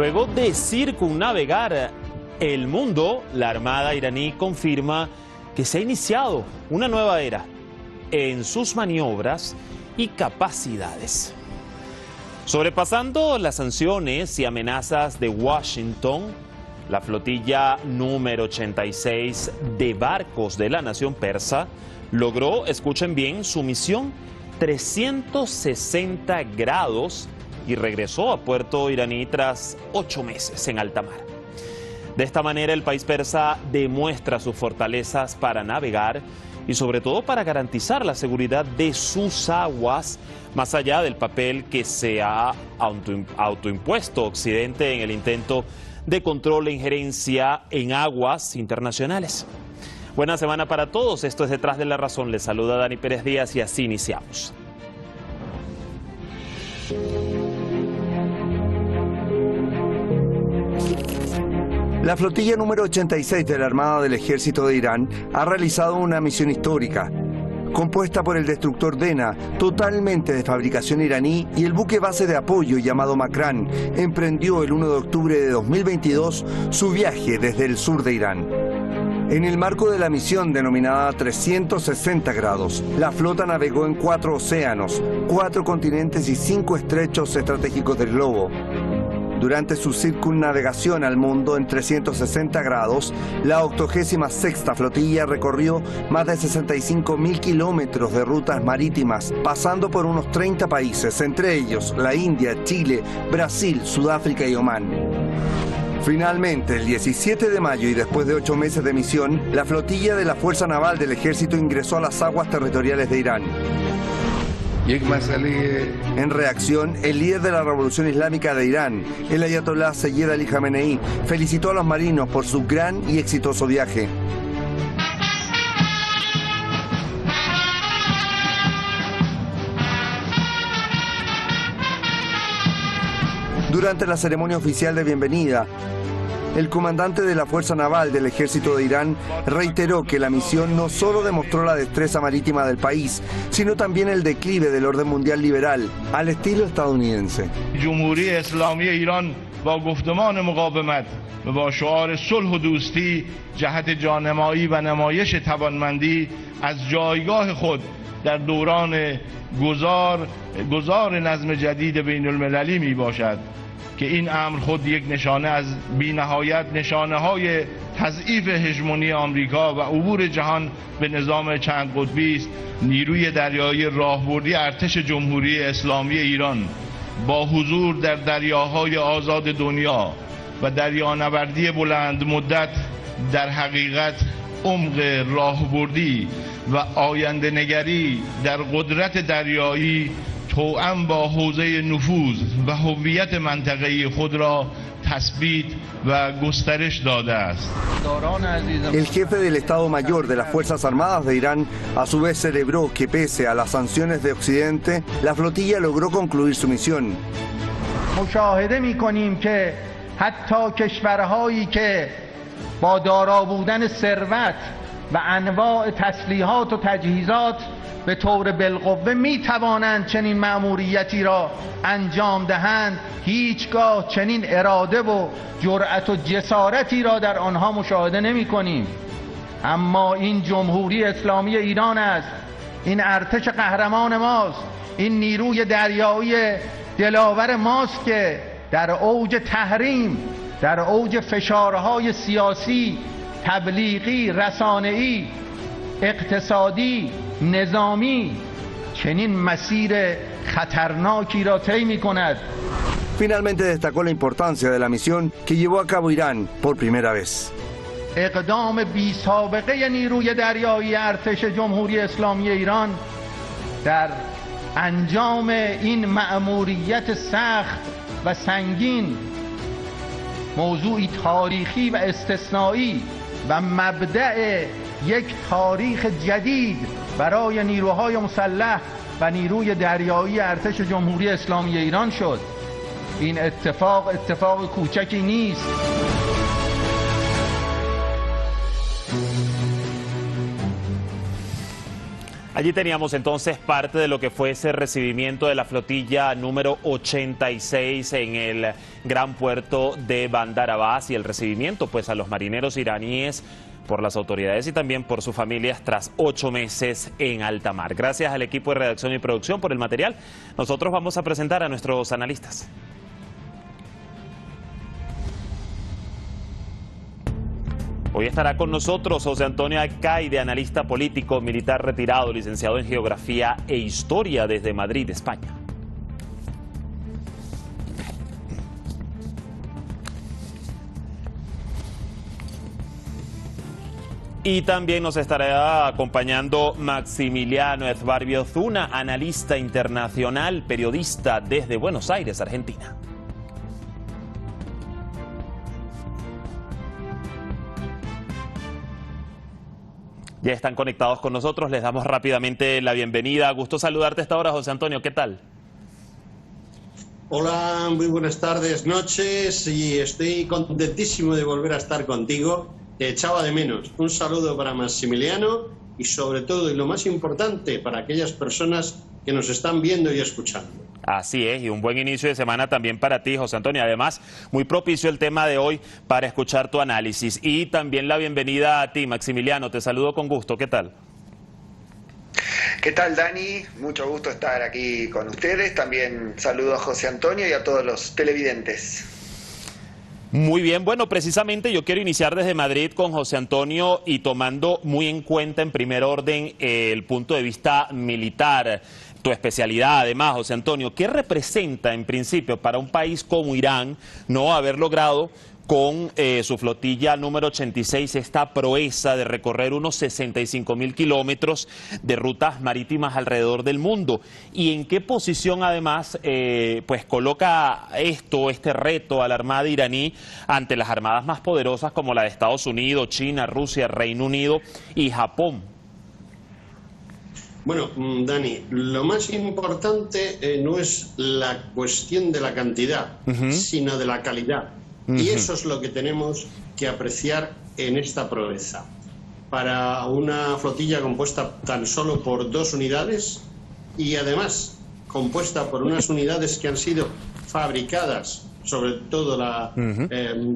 Luego de circunnavegar el mundo, la Armada iraní confirma que se ha iniciado una nueva era en sus maniobras y capacidades. Sobrepasando las sanciones y amenazas de Washington, la flotilla número 86 de barcos de la nación persa logró, escuchen bien, su misión 360 grados y regresó a puerto iraní tras 8 meses en alta mar. De esta manera el país persa demuestra sus fortalezas para navegar y sobre todo para garantizar la seguridad de sus aguas, más allá del papel que se ha autoimpuesto Occidente en el intento de control e injerencia en aguas internacionales. Buena semana para todos, esto es Detrás de la Razón, les saluda Dani Pérez Díaz y así iniciamos. La flotilla número 86 de la Armada del Ejército de Irán ha realizado una misión histórica, compuesta por el destructor Dena, totalmente de fabricación iraní, y el buque base de apoyo llamado Makran, emprendió el 1 de octubre de 2022 su viaje desde el sur de Irán. En el marco de la misión denominada 360 grados, la flota navegó en 4 océanos, 4 continentes y 5 estrechos estratégicos del globo. Durante su circunnavegación al mundo en 360 grados, la 86ª flotilla recorrió más de 65.000 kilómetros de rutas marítimas, pasando por unos 30 países, entre ellos la India, Chile, Brasil, Sudáfrica y Omán. Finalmente, el 17 de mayo y después de 8 meses de misión, la flotilla de la Fuerza Naval del Ejército ingresó a las aguas territoriales de Irán. En reacción, el líder de la Revolución Islámica de Irán, el ayatolá Seyyed Ali Jamenei, felicitó a los marinos por su gran y exitoso viaje. Durante la ceremonia oficial de bienvenida, el comandante de la Fuerza Naval del Ejército de Irán reiteró que la misión no solo demostró la destreza marítima del país, sino también el declive del orden mundial liberal, al estilo estadounidense. جمهوری اسلامی ایران با گفتمان مقاومت و با شعار صلح و دوستی جهت جانمایی و نمایش توانمندی از جایگاه خود در دوران گذار نظم جدید بین المللی می باشد که این امر خود یک نشانه از بی‌نهایت نشانه‌های تضعیف هژمونی آمریکا و عبور جهان به نظام چند قطبی است. نیروی دریایی راهبردی ارتش جمهوری اسلامی ایران با حضور در دریاهای آزاد دنیا و دریانوردی بلند مدت در حقیقت عمق راهبردی و آینده نگری در قدرت دریایی توأم با حوزه نفوذ و هویت منطقه‌ای خود را تثبیت و گسترش داده است. El jefe del Estado Mayor de las Fuerzas Armadas de Irán a su vez celebró que pese a las sanciones de Occidente, la flotilla logró concluir su misión. مشاهده می‌کنیم که حتی کشورهایی که با دارا بودن ثروت و انواع تسلیحات و تجهیزات به طور بالقوه می توانند چنین مأموریتی را انجام دهند، هیچگاه چنین اراده و جرأت و جسارتی را در آنها مشاهده نمی کنیم. اما این جمهوری اسلامی ایران است، این ارتش قهرمان ماست، این نیروی دریایی دلاور ماست که در اوج تحریم، در اوج فشارهای سیاسی، تبلیغی، رسانه‌ای، اقتصادی، نظامی چنین مسیر خطرناکی را طی می‌کند. Finalmente destacó la importancia de la misión que llevó a cabo Irán por primera vez. اقدام بی سابقه نیروی دریایی ارتش جمهوری اسلامی ایران در انجام این مأموریت سخت و سنگین موضوعی تاریخی و استثنایی و مبدأ یک تاریخ جدید برای نیروهای مسلح و نیروی دریایی ارتش جمهوری اسلامی ایران شد. این اتفاق کوچکی نیست. Allí teníamos entonces parte de lo que fue ese recibimiento de la flotilla número 86 en el gran puerto de Bandar Abbas y el recibimiento pues a los marineros iraníes por las autoridades y también por sus familias tras 8 meses en alta mar. Gracias al equipo de redacción y producción por el material. Nosotros vamos a presentar a nuestros analistas. Hoy estará con nosotros José Antonio Alcaide, analista político, militar retirado, licenciado en Geografía e Historia desde Madrid, España. Y también nos estará acompañando Maximiliano Ezbarbio Zuna, analista internacional, periodista desde Buenos Aires, Argentina. Ya están conectados con nosotros, les damos rápidamente la bienvenida. Gusto saludarte a esta hora, José Antonio, ¿qué tal? Hola, muy buenas tardes, noches, y estoy contentísimo de volver a estar contigo. Te echaba de menos. Un saludo para Maximiliano y sobre todo, y lo más importante, para aquellas personas que nos están viendo y escuchando. Así es, y un buen inicio de semana también para ti, José Antonio. Además, muy propicio el tema de hoy para escuchar tu análisis. Y también la bienvenida a ti, Maximiliano. Te saludo con gusto. ¿Qué tal? ¿Qué tal, Dani? Mucho gusto estar aquí con ustedes. También saludo a José Antonio y a todos los televidentes. Muy bien, bueno, precisamente yo quiero iniciar desde Madrid con José Antonio y tomando muy en cuenta en primer orden el punto de vista militar. Tu especialidad, además, José Antonio, ¿qué representa en principio para un país como Irán no haber logrado con su flotilla número 86 esta proeza de recorrer unos 65.000 kilómetros de rutas marítimas alrededor del mundo? ¿Y en qué posición, además, pues coloca este reto a la Armada iraní ante las armadas más poderosas como la de Estados Unidos, China, Rusia, Reino Unido y Japón? Bueno, Dani, lo más importante no es la cuestión de la cantidad, sino de la calidad. Y eso es lo que tenemos que apreciar en esta proeza. Para una flotilla compuesta tan solo por 2 unidades y además compuesta por unas unidades que han sido fabricadas, sobre todo la,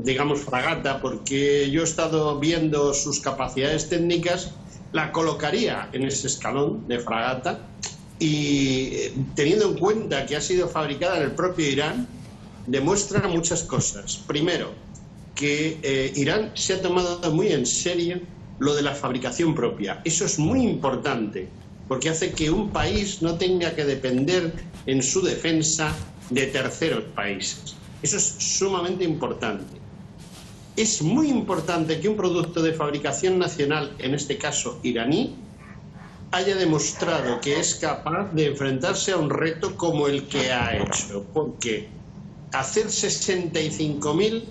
digamos, fragata, porque yo he estado viendo sus capacidades técnicas, la colocaría en ese escalón de fragata y teniendo en cuenta que ha sido fabricada en el propio Irán, demuestra muchas cosas. Primero, que Irán se ha tomado muy en serio lo de la fabricación propia. Eso es muy importante, porque hace que un país no tenga que depender en su defensa de terceros países. Eso es sumamente importante. Es muy importante que un producto de fabricación nacional, en este caso iraní, haya demostrado que es capaz de enfrentarse a un reto como el que ha hecho. Porque hacer 65.000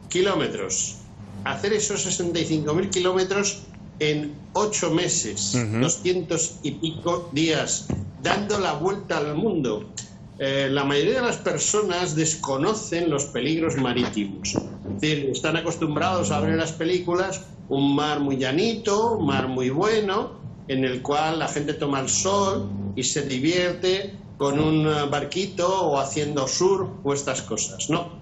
kilómetros, hacer esos 65.000 kilómetros en 8 meses, 200 y pico días, dando la vuelta al mundo. La mayoría de las personas desconocen los peligros marítimos. Es decir, están acostumbrados a ver en las películas un mar muy llanito, un mar muy bueno, en el cual la gente toma el sol y se divierte con un barquito o haciendo surf o estas cosas. No,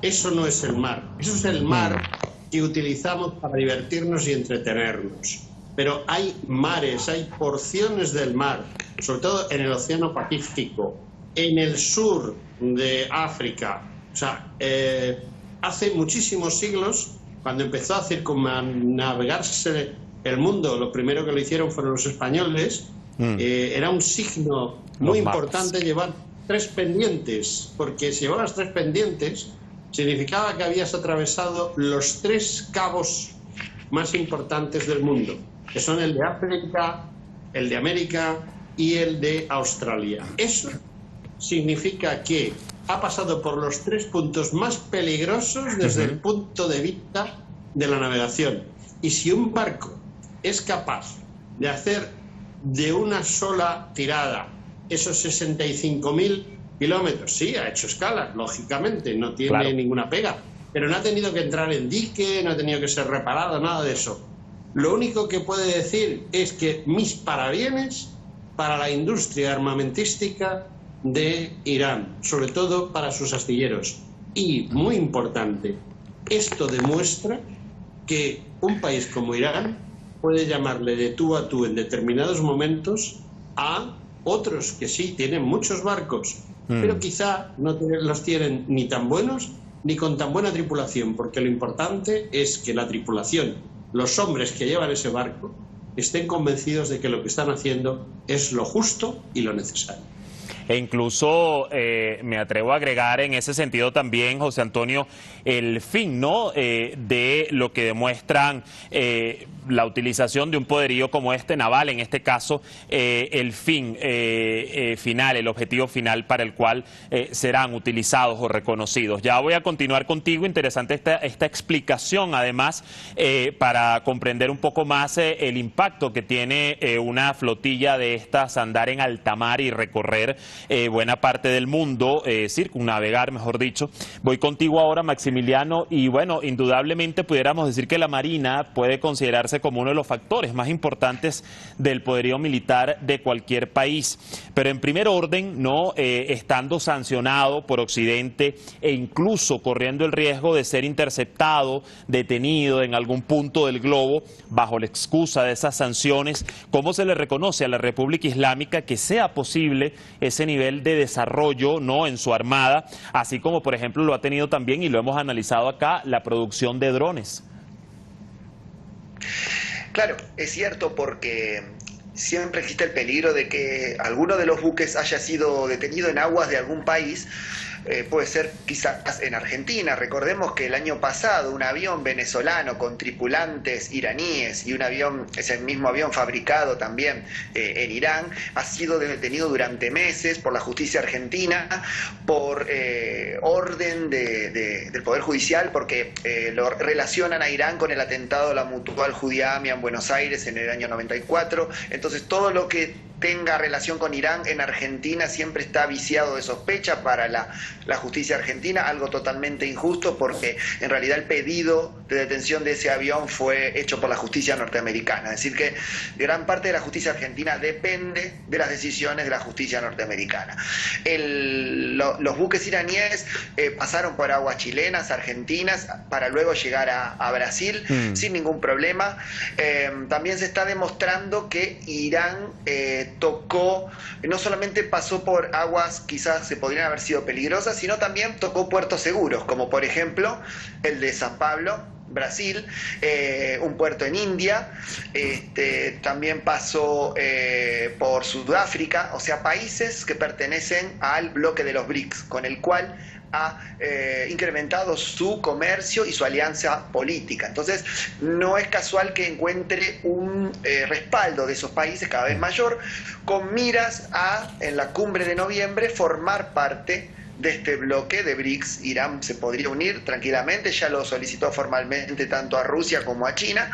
eso no es el mar. Eso es el mar que utilizamos para divertirnos y entretenernos. Pero hay mares, hay porciones del mar, sobre todo en el Océano Pacífico, en el sur de África. O sea, hace muchísimos siglos, cuando empezó a circunnavegarse el mundo, lo primero que lo hicieron fueron los españoles. Era un signo muy importante llevar 3 pendientes, porque si llevabas 3 pendientes significaba que habías atravesado los 3 cabos más importantes del mundo, que son el de África, el de América y el de Australia. Eso significa que ha pasado por los 3 puntos más peligrosos desde el punto de vista de la navegación. Y si un barco es capaz de hacer de una sola tirada esos 65.000 kilómetros, sí, ha hecho escala, lógicamente, no tiene ninguna pega, pero no ha tenido que entrar en dique, no ha tenido que ser reparado, nada de eso. Lo único que puede decir es que mis parabienes para la industria armamentística de Irán, sobre todo para sus astilleros. Y, muy importante, esto demuestra que un país como Irán puede llamarle de tú a tú en determinados momentos a otros que sí tienen muchos barcos, pero quizá no los tienen ni tan buenos ni con tan buena tripulación, porque lo importante es que la tripulación, los hombres que llevan ese barco, estén convencidos de que lo que están haciendo es lo justo y lo necesario. E incluso me atrevo a agregar en ese sentido también, José Antonio, el fin, ¿no?, de lo que demuestran la utilización de un poderío como este naval, en este caso el fin final, el objetivo final para el cual serán utilizados o reconocidos. Ya voy a continuar contigo, interesante esta explicación además para comprender un poco más el impacto que tiene una flotilla de estas, andar en alta mar y recorrer buena parte del mundo, circunnavegar, mejor dicho. Voy contigo ahora, Maximiliano, y bueno, indudablemente pudiéramos decir que la Marina puede considerarse como uno de los factores más importantes del poderío militar de cualquier país. Pero en primer orden, no estando sancionado por Occidente e incluso corriendo el riesgo de ser interceptado, detenido en algún punto del globo, bajo la excusa de esas sanciones, ¿cómo se le reconoce a la República Islámica que sea posible ese nivel de desarrollo, ¿no?, en su armada, así como por ejemplo lo ha tenido también, y lo hemos analizado acá, la producción de drones? Claro, es cierto, porque siempre existe el peligro de que alguno de los buques haya sido detenido en aguas de algún país. Puede ser quizás en Argentina. Recordemos que el año pasado un avión venezolano con tripulantes iraníes y un avión, ese mismo avión fabricado también en Irán, ha sido detenido durante meses por la justicia argentina por orden del Poder Judicial, porque lo relacionan a Irán con el atentado a la Mutual Judía AMIA en Buenos Aires en el año 94. Entonces todo lo que tenga relación con Irán en Argentina siempre está viciado de sospecha para la justicia argentina, algo totalmente injusto, porque en realidad el pedido de detención de ese avión fue hecho por la justicia norteamericana. Es decir que gran parte de la justicia argentina depende de las decisiones de la justicia norteamericana. Los buques iraníes pasaron por aguas chilenas, argentinas, para luego llegar a Brasil sin ningún problema. También se está demostrando que Irán tocó, no solamente pasó por aguas quizás se podrían haber sido peligrosas, sino también tocó puertos seguros, como por ejemplo el de San Pablo, Brasil, un puerto en India, también pasó por Sudáfrica, o sea, países que pertenecen al bloque de los BRICS, con el cual ha incrementado su comercio y su alianza política. Entonces, no es casual que encuentre un respaldo de esos países cada vez mayor, con miras a, en la cumbre de noviembre, formar parte de este bloque de BRICS. Irán se podría unir tranquilamente, ya lo solicitó formalmente tanto a Rusia como a China,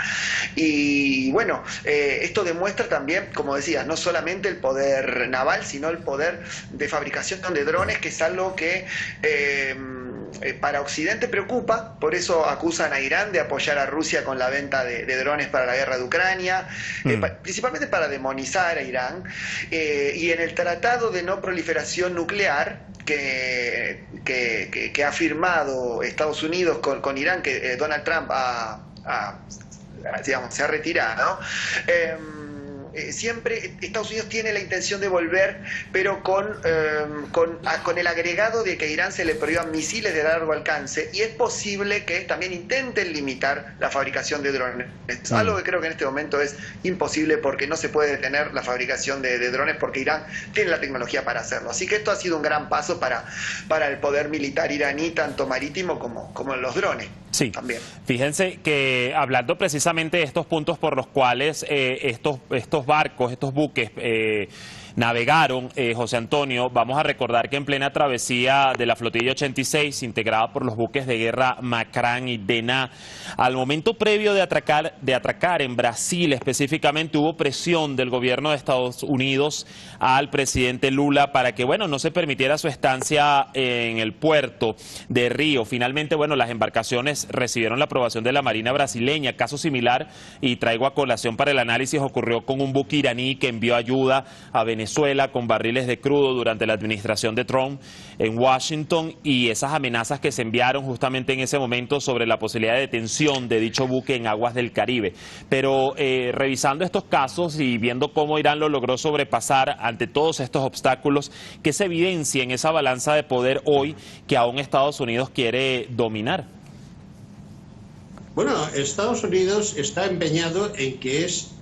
y bueno, esto demuestra también, como decías, no solamente el poder naval, sino el poder de fabricación de drones, que es algo que para Occidente preocupa. Por eso acusan a Irán de apoyar a Rusia con la venta de drones para la guerra de Ucrania, principalmente para demonizar a Irán, y en el Tratado de No Proliferación Nuclear que ha firmado Estados Unidos con Irán, que Donald Trump se ha retirado, siempre Estados Unidos tiene la intención de volver, pero con el agregado de que a Irán se le prohíban misiles de largo alcance, y es posible que también intenten limitar la fabricación de drones. Es algo que creo que en este momento es imposible, porque no se puede detener la fabricación de drones, porque Irán tiene la tecnología para hacerlo. Así que esto ha sido un gran paso para el poder militar iraní, tanto marítimo como los drones. Sí, también. Fíjense que hablando precisamente de estos puntos por los cuales estos barcos, estos buques navegaron, José Antonio, vamos a recordar que en plena travesía de la flotilla 86, integrada por los buques de guerra Macrán y Dena, al momento previo de atracar en Brasil específicamente, hubo presión del gobierno de Estados Unidos al presidente Lula para que, bueno, no se permitiera su estancia en el puerto de Río. Finalmente, bueno, las embarcaciones recibieron la aprobación de la Marina brasileña. Caso similar, y traigo a colación para el análisis, ocurrió con un buque iraní que envió ayuda a Venezuela con barriles de crudo durante la administración de Trump en Washington, y esas amenazas que se enviaron justamente en ese momento sobre la posibilidad de detención de dicho buque en aguas del Caribe. Pero revisando estos casos y viendo cómo Irán lo logró sobrepasar ante todos estos obstáculos, ¿qué se evidencia en esa balanza de poder hoy que aún Estados Unidos quiere dominar? Bueno, Estados Unidos está empeñado en que es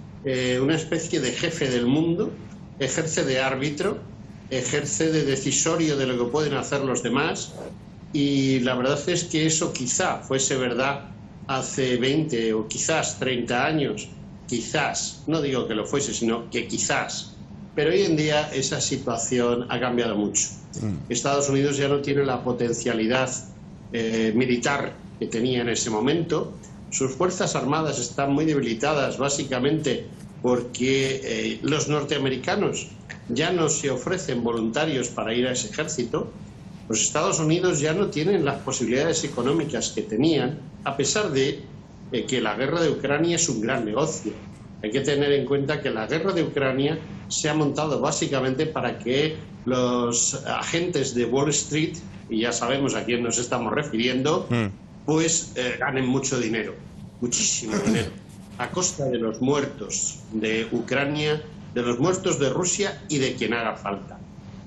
una especie de jefe del mundo, ejerce de árbitro, ejerce de decisorio de lo que pueden hacer los demás, y la verdad es que eso quizá fuese verdad hace 20 o quizás 30 años, quizás, no digo que lo fuese, sino que quizás, pero hoy en día esa situación ha cambiado mucho. Estados Unidos ya no tiene la potencialidad militar que tenía en ese momento. Sus fuerzas armadas están muy debilitadas, básicamente porque los norteamericanos ya no se ofrecen voluntarios para ir a ese ejército. Los Estados Unidos ya no tienen las posibilidades económicas que tenían, a pesar de que la guerra de Ucrania es un gran negocio. Hay que tener en cuenta que la guerra de Ucrania se ha montado básicamente para que los agentes de Wall Street, y ya sabemos a quién nos estamos refiriendo, pues ganen mucho dinero, muchísimo dinero, a costa de los muertos de Ucrania, de los muertos de Rusia y de quien haga falta.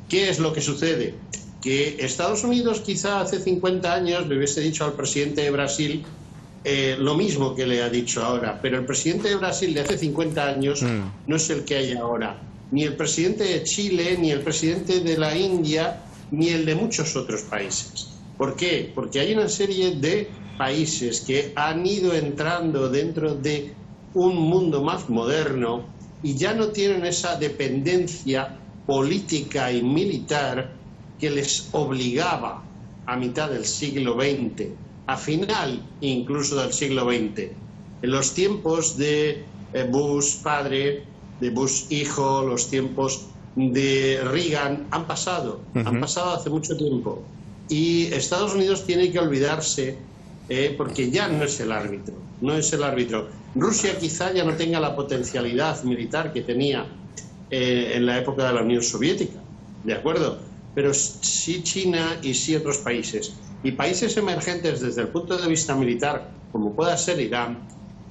¿Qué es lo que sucede? Que Estados Unidos quizá hace 50 años le hubiese dicho al presidente de Brasil lo mismo que le ha dicho ahora, pero el presidente de Brasil de hace 50 años no es el que hay ahora, ni el presidente de Chile, ni el presidente de la India, ni el de muchos otros países. ¿Por qué? Porque hay una serie de países que han ido entrando dentro de un mundo más moderno y ya no tienen esa dependencia política y militar que les obligaba a mitad del siglo XX, a final incluso del siglo XX. En los tiempos de Bush padre, de Bush hijo, los tiempos de Reagan han pasado hace mucho tiempo. Y Estados Unidos tiene que olvidarse porque ya no es el árbitro, no es el árbitro. Rusia quizá ya no tenga la potencialidad militar que tenía en la época de la Unión Soviética, ¿de acuerdo? Pero sí China y sí otros países. Y países emergentes desde el punto de vista militar, como pueda ser Irán,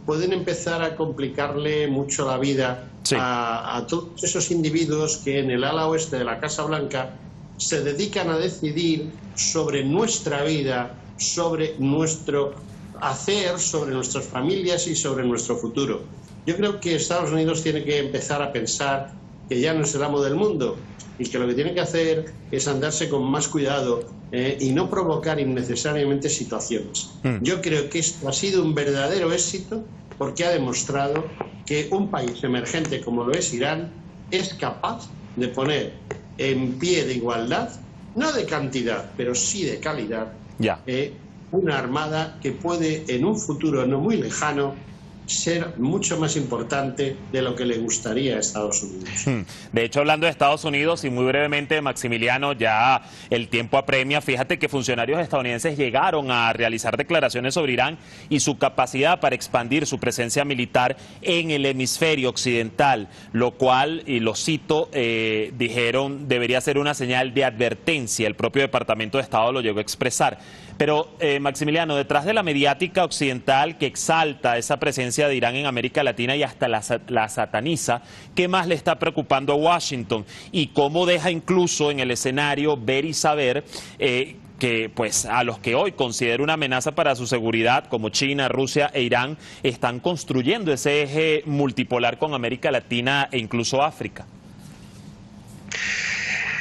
pueden empezar a complicarle mucho la vida a todos esos individuos que en el ala oeste de la Casa Blanca se dedican a decidir sobre nuestra vida, sobre nuestro hacer, sobre nuestras familias y sobre nuestro futuro. Yo creo que Estados Unidos tiene que empezar a pensar que ya no es el amo del mundo y que lo que tiene que hacer es andarse con más cuidado y no provocar innecesariamente situaciones. Yo creo que esto ha sido un verdadero éxito porque ha demostrado que un país emergente como lo es Irán es capaz de poner en pie de igualdad, no de cantidad, pero sí de calidad, una armada que puede en un futuro no muy lejano ser mucho más importante de lo que le gustaría a Estados Unidos. De hecho, hablando de Estados Unidos y muy brevemente, Maximiliano, ya el tiempo apremia. Fíjate que funcionarios estadounidenses llegaron a realizar declaraciones sobre Irán y su capacidad para expandir su presencia militar en el hemisferio occidental, lo cual, y lo cito, dijeron debería ser una señal de advertencia. El propio Departamento de Estado lo llegó a expresar. Pero, Maximiliano, detrás de la mediática occidental que exalta esa presencia de Irán en América Latina y hasta la sataniza, ¿qué más le está preocupando a Washington? Y cómo deja incluso en el escenario ver y saber que pues a los que hoy considera una amenaza para su seguridad, como China, Rusia e Irán, están construyendo ese eje multipolar con América Latina e incluso África?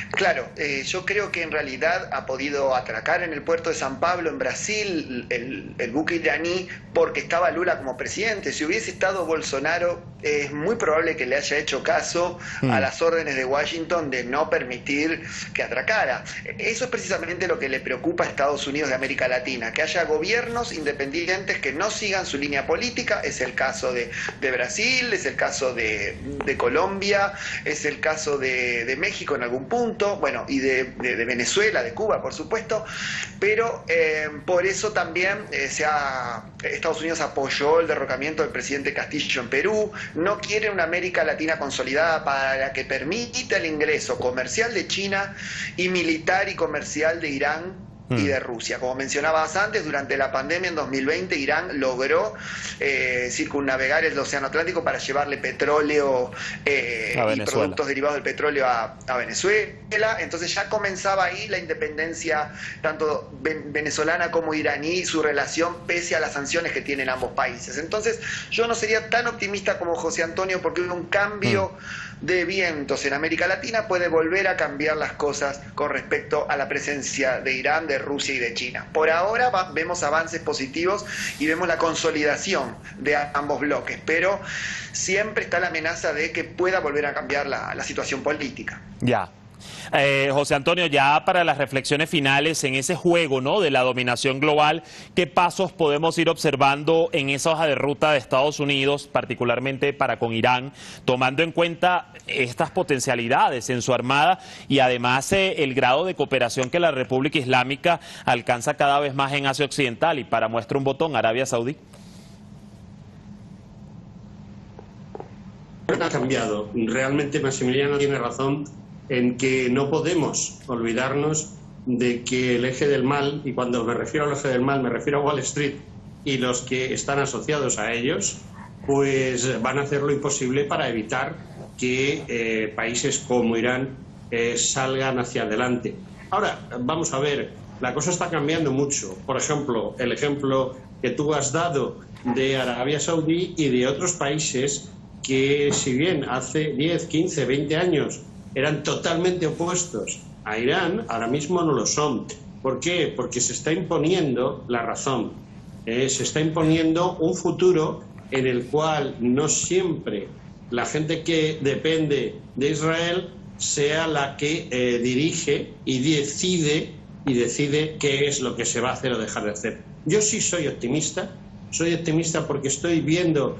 Claro, yo creo que en realidad ha podido atracar en el puerto de San Pablo, en Brasil, el buque iraní porque estaba Lula como presidente. Si hubiese estado Bolsonaro, es muy probable que le haya hecho caso a las órdenes de Washington de no permitir que atracara. Eso es precisamente lo que le preocupa a Estados Unidos de América Latina, que haya gobiernos independientes que no sigan su línea política. Es el caso de Brasil, es el caso de Colombia, es el caso de México en algún punto. supuesto, bueno, y de Venezuela, de Cuba, por supuesto, pero por eso también Estados Unidos apoyó el derrocamiento del presidente Castillo en Perú. No quiere una América Latina consolidada para que permita el ingreso comercial de China y militar y comercial de Irán y de Rusia. Como mencionabas antes, durante la pandemia en 2020 Irán logró circunnavegar el Océano Atlántico para llevarle petróleo y productos derivados del petróleo a Venezuela. Entonces ya comenzaba ahí la independencia tanto venezolana como iraní, su relación pese a las sanciones que tienen ambos países. Entonces yo no sería tan optimista como José Antonio, porque un cambio de vientos en América Latina puede volver a cambiar las cosas con respecto a la presencia de Irán, de Rusia y de China. Por ahora vemos avances positivos y vemos la consolidación de ambos bloques, pero siempre está la amenaza de que pueda volver a cambiar la situación política. Ya. José Antonio, ya para las reflexiones finales en ese juego, ¿no?, de la dominación global, ¿qué pasos podemos ir observando en esa hoja de ruta de Estados Unidos, particularmente para con Irán, tomando en cuenta estas potencialidades en su armada y además el grado de cooperación que la República Islámica alcanza cada vez más en Asia Occidental y, para muestra un botón, Arabia Saudí? Ha cambiado. Realmente Maximiliano tiene razón en que no podemos olvidarnos de que el eje del mal, y cuando me refiero al eje del mal me refiero a Wall Street y los que están asociados a ellos, pues van a hacer lo imposible para evitar que países como Irán salgan hacia adelante. Ahora, vamos a ver, la cosa está cambiando mucho. Por ejemplo, el ejemplo que tú has dado de Arabia Saudí y de otros países que, si bien hace 10, 15, 20 años eran totalmente opuestos a Irán, ahora mismo no lo son. ¿Por qué? Porque se está imponiendo la razón. Se está imponiendo un futuro en el cual no siempre la gente que depende de Israel sea la que dirige y decide qué es lo que se va a hacer o dejar de hacer. Yo sí soy optimista porque estoy viendo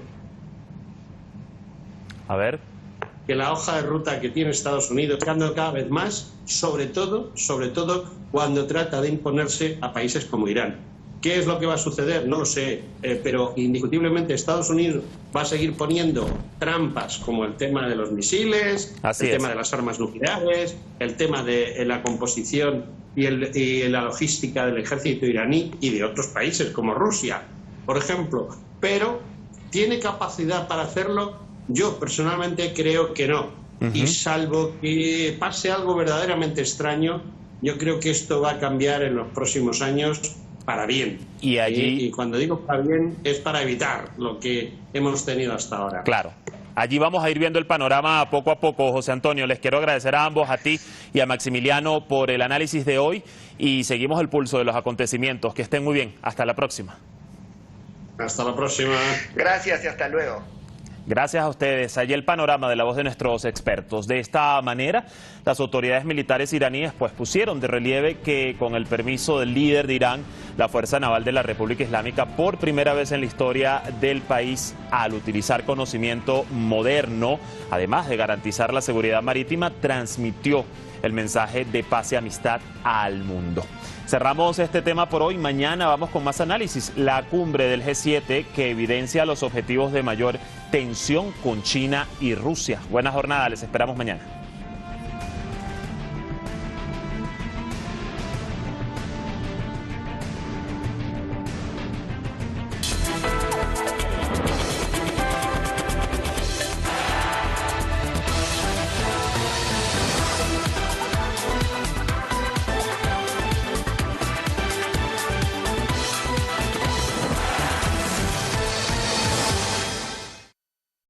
que la hoja de ruta que tiene Estados Unidos cambiando cada vez más, sobre todo cuando trata de imponerse a países como Irán. ¿Qué es lo que va a suceder? No lo sé, pero indiscutiblemente Estados Unidos va a seguir poniendo trampas como el tema de los misiles, tema de las armas nucleares, el tema de la composición y la logística del ejército iraní y de otros países como Rusia, por ejemplo. Pero ¿tiene capacidad para hacerlo? Yo personalmente creo que no. Y salvo que pase algo verdaderamente extraño, yo creo que esto va a cambiar en los próximos años para bien. Y cuando digo para bien, es para evitar lo que hemos tenido hasta ahora. Claro. Allí vamos a ir viendo el panorama poco a poco, José Antonio. Les quiero agradecer a ambos, a ti y a Maximiliano, por el análisis de hoy, y seguimos el pulso de los acontecimientos. Que estén muy bien. Hasta la próxima. Hasta la próxima. Gracias y hasta luego. Gracias a ustedes. Allí el panorama de la voz de nuestros expertos. De esta manera, las autoridades militares iraníes pusieron de relieve que, con el permiso del líder de Irán, la Fuerza Naval de la República Islámica, por primera vez en la historia del país, al utilizar conocimiento moderno, además de garantizar la seguridad marítima, transmitió el mensaje de paz y amistad al mundo. Cerramos este tema por hoy. Mañana vamos con más análisis. La cumbre del G7 que evidencia los objetivos de mayor tensión con China y Rusia. Buena jornada, les esperamos mañana.